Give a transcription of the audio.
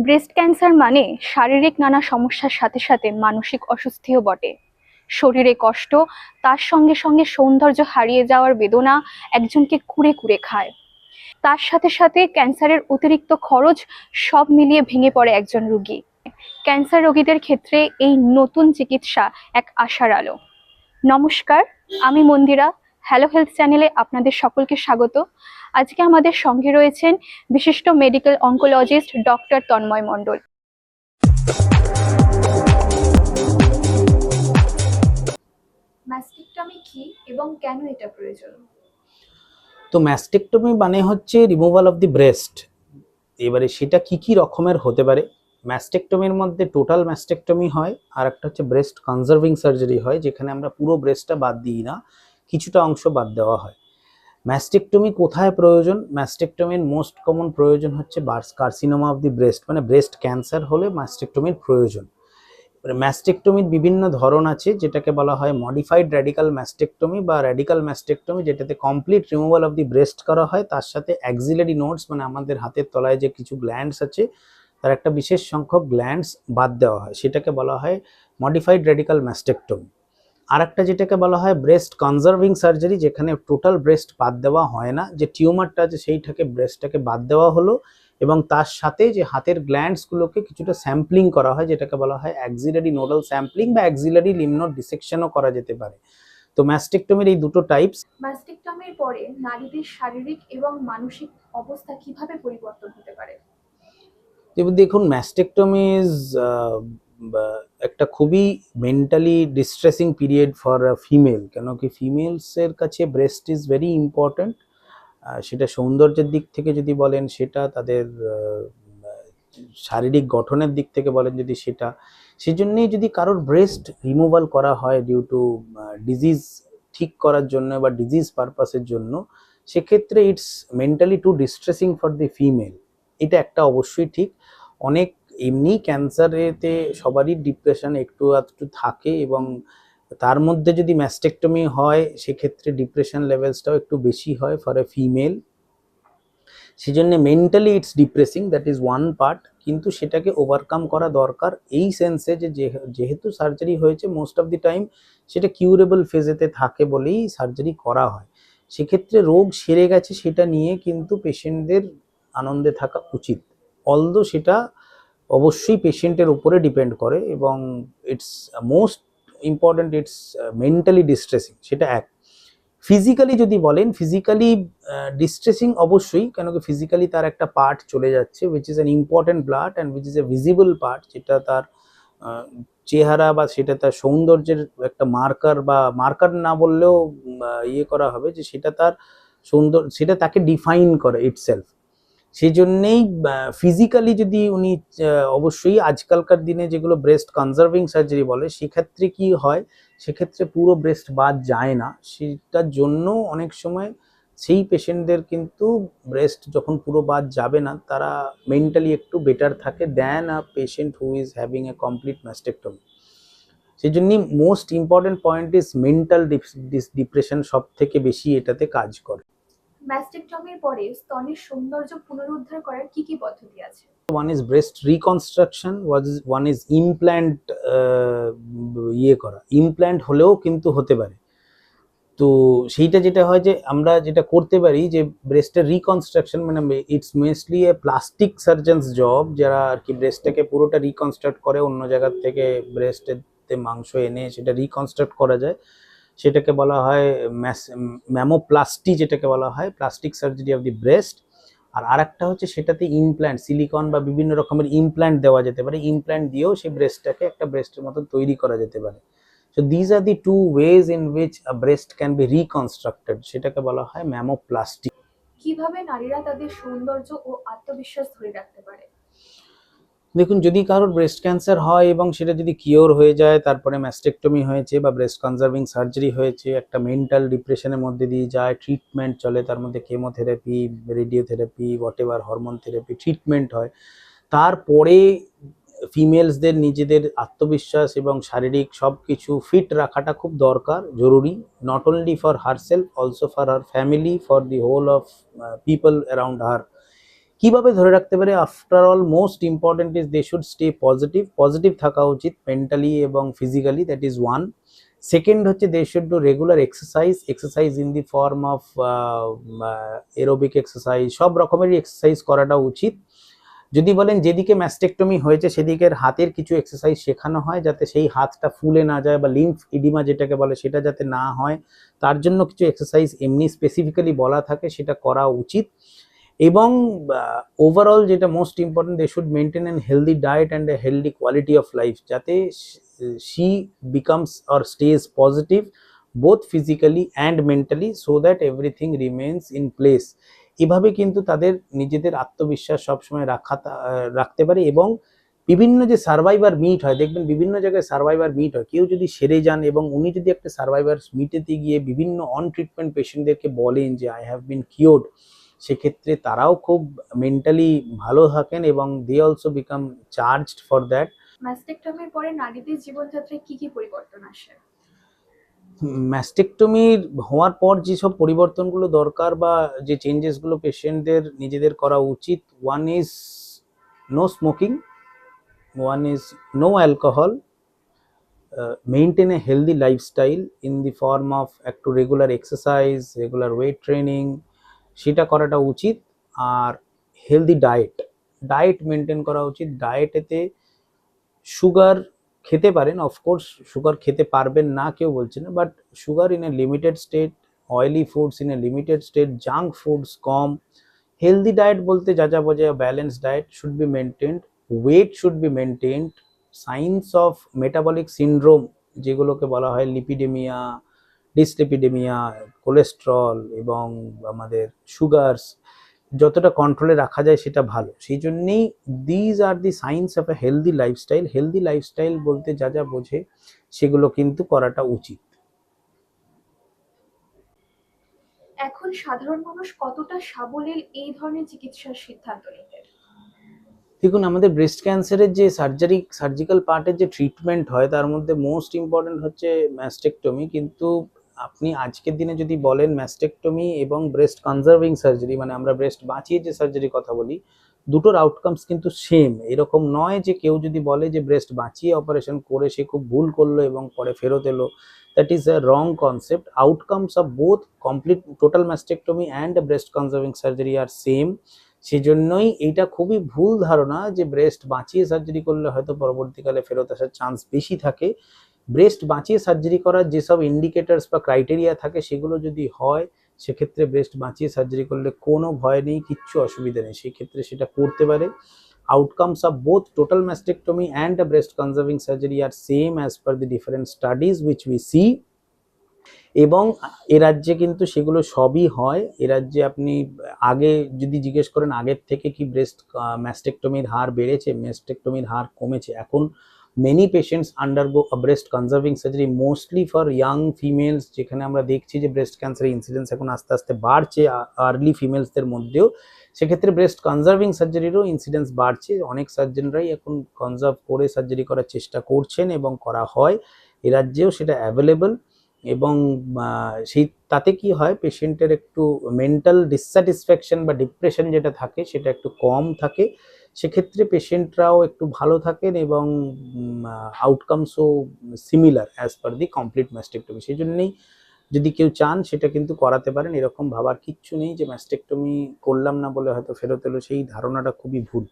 Breast cancer মানে শারীরিক নানা সমস্যার সাথে সাথে মানসিক অস্বস্তিও বটে। শরীরে কষ্ট, তার সঙ্গে সঙ্গে সৌন্দর্য হারিয়ে যাওয়ার বেদনা একজনকে কুরে কুরে খায়। তার সাথে সাথে ক্যান্সারের অতিরিক্ত খরচ, সব মিলিয়ে ভেঙে পড়ে একজন রোগী। ক্যান্সার রোগীদের ক্ষেত্রে এই নতুন চিকিৎসা এক আশার আলো। নমস্কার, আমি মন্দিরা। হ্যালো হেলথ চ্যানেলে আপনাদের সকলকে স্বাগত। আজকে আমাদের সঙ্গে রয়েছেন বিশিষ্ট মেডিকেল অনকোলজিস্ট ডক্টর তন্ময় মণ্ডল। ম্যাস্টেকটমি কি এবং কেন এটা প্রয়োজন? তো ম্যাস্টেকটমি মানে হচ্ছে রিমুভাল অফ দি ব্রেস্ট। এবারে সেটা কি কি রকমের হতে পারে? ম্যাস্টেকটমির মধ্যে টোটাল ম্যাস্টেকটমি হয়, আর একটা হচ্ছে ব্রেস্ট কনজার্ভিং সার্জারি হয়, যেখানে আমরা পুরো ব্রেস্টটা বাদ দিই না, কিছুটা অংশ বাদ দেওয়া হয়। ম্যাস্টেকটমি কোথায় প্রয়োজন? ম্যাস্টেকটমির মোস্ট কমন প্রয়োজন হচ্ছে কার্সিনোমা অফ দি ব্রেস্ট, মানে ব্রেস্ট ক্যান্সার হলে ম্যাস্টেকটমির প্রয়োজন। ম্যাস্টেকটমির বিভিন্ন ধরন আছে, যেটাকে বলা হয় মডিফাইড র্যাডিক্যাল ম্যাস্টেকটমি বা র্যাডিক্যাল ম্যাস্টেকটমি, যেটাতে complete removal of the breast করা হয়, তার সাথে অ্যাক্সিলারি নোডস মানে আমাদের হাতের তলায় যে কিছু গ্ল্যান্ডস আছে তার একটা বিশেষ সংখ্যক গ্ল্যান্ডস বাদ দেওয়া হয়, সেটাকে বলা হয় মডিফাইড র্যাডিক্যাল ম্যাস্টেকটমি। আর একটা যেটাকে বলা হয় ব্রেস্ট কনজার্ভিং সার্জারি, যেখানে টোটাল ব্রেস্ট বাদ দেওয়া হয় না, যে টিউমারটা আছে সেইটাকে ব্রেস্টটাকে বাদ দেওয়া হলো এবং তার সাথে যে হাতের গ্ল্যান্ডসগুলোকে কিছুটা স্যাম্পলিং করা হয়, যেটাকে বলা হয় অ্যাক্সিলারি নোডাল স্যাম্পলিং বা অ্যাক্সিলারি লিম্ফ নোড ডিসেকশনও করা যেতে পারে। তো ম্যাস্টেকটমির এই দুটো টাইপস। ম্যাস্টেকটমির পরে নারীদের শারীরিক এবং মানসিক অবস্থা কিভাবে পরিবর্তন হতে পারে? দেখুন, ম্যাস্টেকটমি ইজ একটা খুবই mentally distressing period for female, কেন কি ফিমেলসের কাছে ব্রেস্ট ইজ ভেরি ইম্পর্ট্যান্ট। সেটা সৌন্দর্যের দিক থেকে যদি বলেন সেটা, তাদের শারীরিক গঠনের দিক থেকে বলেন যদি সেটা, সেজন্যই যদি কারোর ব্রেস্ট রিমুভাল করা হয় ডিউ টু ডিজিজ ঠিক করার জন্য বা ডিজিজ পারপাসের জন্য, সেক্ষেত্রে it's mentally too distressing for the female. এটা একটা অবশ্যই ঠিক। অনেক এমনি ক্যান্সারেতে সবারই ডিপ্রেশন একটু আধটু থাকে, এবং তার মধ্যে যদি ম্যাস্টেকটমি হয় সেক্ষেত্রে ডিপ্রেশন লেভেলসটাও একটু বেশি হয় ফর এ ফিমেল। সেজন্য mentally it's depressing, that is one part, কিন্তু সেটাকে ওভারকাম করা দরকার এই সেন্সে যে যেহেতু সার্জারি হয়েছে মোস্ট অফ দি টাইম সেটা কিউরেবল ফেজেতে থাকে বলেই সার্জারি করা হয়। সেক্ষেত্রে রোগ সেরে গেছে সেটা নিয়ে কিন্তু পেশেন্টদের আনন্দে থাকা উচিত, অলদো সেটা অবশ্যই পেশেন্টের উপরে ডিপেন্ড করে, এবং it's most important, it's mentally distressing, সেটা এক। ফিজিক্যালি যদি বলেন, ফিজিক্যালি ডিস্ট্রেসিং অবশ্যই, কেন কি ফিজিক্যালি তার একটা পার্ট চলে যাচ্ছে which is an important part and which is a visible part, যেটা তার চেহারা বা সেটা তার সৌন্দর্যের একটা মার্কার, বা মার্কার না বললেও ইয়ে করা হবে যে সেটা তার সৌন্দর্য, সেটা তাকে ডিফাইন করে ইটসেলফ। সেই জন্যেই ফিজিক্যালি যদি উনি অবশ্যই আজকালকার দিনে যেগুলো ব্রেস্ট কনজার্ভিং সার্জারি বলে, সেক্ষেত্রে কি হয়, সেক্ষেত্রে পুরো ব্রেস্ট বাদ যায় না, সেটার জন্য অনেক সময় সেই পেশেন্টদের কিন্তু ব্রেস্ট যখন পুরো বাদ যাবে না, তারা মেন্টালি একটু বেটার থাকে than a patient who is having a complete mastectomy. সেই জন্যই most important point is mental depression সব থেকে বেশি এটাতে কাজ করে। ম্যাস্টেকটমির পরে স্তনের সৌন্দর্য পুনরুদ্ধার করার কি কি পদ্ধতি আছে? One is breast reconstruction, one is implant, ইয়ে করা, ইমপ্ল্যান্ট হলেও কিন্তু হতে পারে। তো সেইটা যেটা হয় যে আমরা যেটা করতে পারি যে ব্রেস্টের রিকনস্ট্রাকশন, মানে it's mostly A plastic surgeons job, যারা আর কি ব্রেস্টটাকে পুরোটা রিকনস্ট্রাক্ট করে, অন্য জায়গার থেকে ব্রেস্টেতে মাংস এনে সেটা রিকনস্ট্রাক্ট করা যায়, সেটাকে বলা হয় ম্যামোপ্লাস্টি, যেটাকে বলা হয় plastic surgery of the breast. আর আরেকটা হচ্ছে সেটাতে ইমপ্ল্যান্ট, সিলিকন বা বিভিন্ন রকমের ইমপ্ল্যান্ট দেওয়া যেতে পারে, ইমপ্ল্যান্ট দিয়েও সেই ব্রেস্টটাকে একটা ব্রেস্টের মতো তৈরি করা যেতে পারে। So these are the two ways in which a breast can be reconstructed, সেটাকে বলা হয় ম্যামোপ্লাস্টি। কিভাবে নারীরা তাদের সৌন্দর্য ও আত্মবিশ্বাস ধরে রাখতে পারে? দেখুন, যদি কারোর ব্রেস্ট ক্যান্সার হয় এবং সেটা যদি কিওর হয়ে যায়, তারপরে ম্যাস্টেকটমি হয়েছে বা ব্রেস্ট কনজার্ভিং সার্জারি হয়েছে, একটা মেন্টাল ডিপ্রেশনের মধ্যে দিয়ে যায়, ট্রিটমেন্ট চলে, তার মধ্যে chemotherapy, radiotherapy, whatever hormone therapy treatment হয়, তারপরে ফিমেলসদের নিজেদের আত্মবিশ্বাস এবং শারীরিক সব কিছু ফিট রাখাটা খুব দরকার, জরুরি, not only for herself, also for her family, for the whole of people around her. কিভাবে ধরে রাখতে পারে? After all most important is they should stay positive, positive থাকা উচিত মেন্টালি এবং physically, that is one. Second হচ্ছে they should do regular exercise, exercise in the form of aerobic exercise, সব রকমেরই এক্সারসাইজ করাটা উচিত। যদি বলেন যেদিকে ম্যাস্টেকটমি হয়েছে সেদিকের হাতের কিছু এক্সারসাইজ শেখানো হয় যাতে সেই হাতটা ফুলে না যায় বা লিম্ফ ইডিমা যেটাকে বলে সেটা যাতে না হয়, তার জন্য কিছু এক্সারসাইজ এমনি স্পেসিফিক্যালি বলা থাকে, সেটা করা উচিত। এবং ওভারঅল যেটা most important, they should maintain an healthy diet and a healthy quality of life, যাতে she becomes or stays positive both physically and mentally so that everything remains in place। এভাবে কিন্তু তাদের নিজেদের আত্মবিশ্বাস সবসময় রাখতে পারে। এবং বিভিন্ন যে সার্ভাইভার মিট হয়, দেখবেন বিভিন্ন জায়গায় সার্ভাইভার মিট হয়, কেউ যদি সেরে যান এবং উনি যদি একটা সার্ভাইভার মিটেতে গিয়ে বিভিন্ন অন ট্রিটমেন্ট পেশেন্টদেরকে বলেন যে আই হ্যাভ বিন কিওর্ড, সেক্ষেত্রে তারাও খুব মেন্টালি ভালো থাকেন এবং they also become charged for that. ম্যাস্টেকটমির পরে নারীদের জীবনযাত্রায় কি কি পরিবর্তন আসে? ম্যাস্টেকটমির হওয়ার পর যেসব পরিবর্তনগুলো দরকার বা যে চেঞ্জেসগুলো পেশেন্টদের নিজেদের করা উচিত, one is no smoking, one is no alcohol, maintain a healthy lifestyle in the form of একটু regular exercise, regular weight training, সেটা করাটা উচিত। আর হেলদি ডায়েট, ডায়েট মেনটেন করা উচিত। ডায়েটেতে সুগার খেতে পারেন, অফকোর্স সুগার খেতে পারবেন না কেউ বলছে না, but sugar in a limited state, oily foods in a limited state, junk foods কম। হেলদি ডায়েট বলতে যা যা বোঝায়, balance diet should be maintained, weight should be maintained, signs of metabolic syndrome যেগুলোকে বলা হয় লিপিডেমিয়া, ডিসলিপিডেমিয়া, কোলেস্ট্রল এবং আমাদের সুগারস, যতটা কন্ট্রোলে রাখা যায় সেটা ভালো। সেই জন্যেই these are the signs of A healthy lifestyle. Healthy lifestyle বলতে যা যা বোঝে সেগুলো কিন্তু করাটা উচিত। এখন সাধারণ মানুষ কতটা সাবলীল এই ধরনের চিকিৎসার সিদ্ধান্ত নিতে? দেখুন, আমাদের ব্রেস্ট ক্যান্সারের যে সার্জিক্যাল পার্টের যে ট্রিটমেন্ট হয় তার মধ্যে মোস্ট ইম্পর্টেন্ট হচ্ছে ম্যাস্টেকটমি। কিন্তু আপনি আজকের দিনে যদি বলেন ম্যাস্টেকটমি এবং ব্রেস্ট কনজার্ভিং সার্জারি, মানে আমরা ব্রেস্ট বাঁচিয়ে যে সার্জারির কথা বলি, দুটোর আউটকামস কিন্তু সেম। এরকম নয় যে কেউ যদি বলে যে ব্রেস্ট বাঁচিয়ে অপারেশন করে সে খুব ভুল করলো এবং পরে ফেরত এলো, that is a wrong concept. Outcomes of both complete total mastectomy and breast conserving surgery are same. সেজন্যই এইটা খুবই ভুল ধারণা যে ব্রেস্ট বাঁচিয়ে সার্জারি করলে হয়তো পরবর্তীকালে ফেরত আসার চান্স বেশি থাকে। ব্রেস্ট বাঁচিয়ে সার্জারি করার যেসব ইন্ডিকেটার্স বা ক্রাইটেরিয়া থাকে সেগুলো যদি হয়, সেক্ষেত্রে ব্রেস্ট বাঁচিয়ে সার্জারি করলে কোনো ভয় নেই, কিচ্ছু অসুবিধা নেই, সেক্ষেত্রে সেটা করতে পারে। Outcomes of both total mastectomy and a breast conserving surgery are same as per the different studies which we see। এবং এ রাজ্যে কিন্তু সেগুলো সবই হয়। এ রাজ্যে আপনি আগে যদি জিজ্ঞেস করেন আগের থেকে কি ব্রেস্ট ম্যাস্টেকটমির হার বেড়েছে, ম্যাস্টেকটমির হার কমেছে, এখন many patients undergo breast conserving surgery, mostly for young females, যেখানে আমরা দেখছি যে ব্রেস্ট ক্যান্সারের ইনসিডেন্স এখন আস্তে আস্তে বাড়ছে আর্লি ফিমেলসদের মধ্যেও। সেক্ষেত্রে ব্রেস্ট কনজার্ভিং সার্জারিরও ইনসিডেন্স বাড়ছে। অনেক সার্জনরাই এখন কনজার্ভ করে সার্জারি করার চেষ্টা করছেন এবং করা হয়, এ রাজ্যেও সেটা অ্যাভেলেবল। এবং সেই তাতে কি হয়, পেশেন্টের একটু মেন্টাল ডিসস্যাটিসফ্যাকশন বা ডিপ্রেশন যেটা থাকে সেটা একটু কম থাকে, সেক্ষেত্রে পেশেন্টরাও একটু ভালো থাকেন এবং আউটকামসও similar as per the complete mastectomy. সেই জন্যেই যদি কেউ চান সেটা কিন্তু করাতে পারেন, এরকম ভাবার কিচ্ছু নেই যে ম্যাস্টেকটমি করলাম না বলে হয়তো ফেরত এলো, সেই ধারণাটা খুবই ভুল।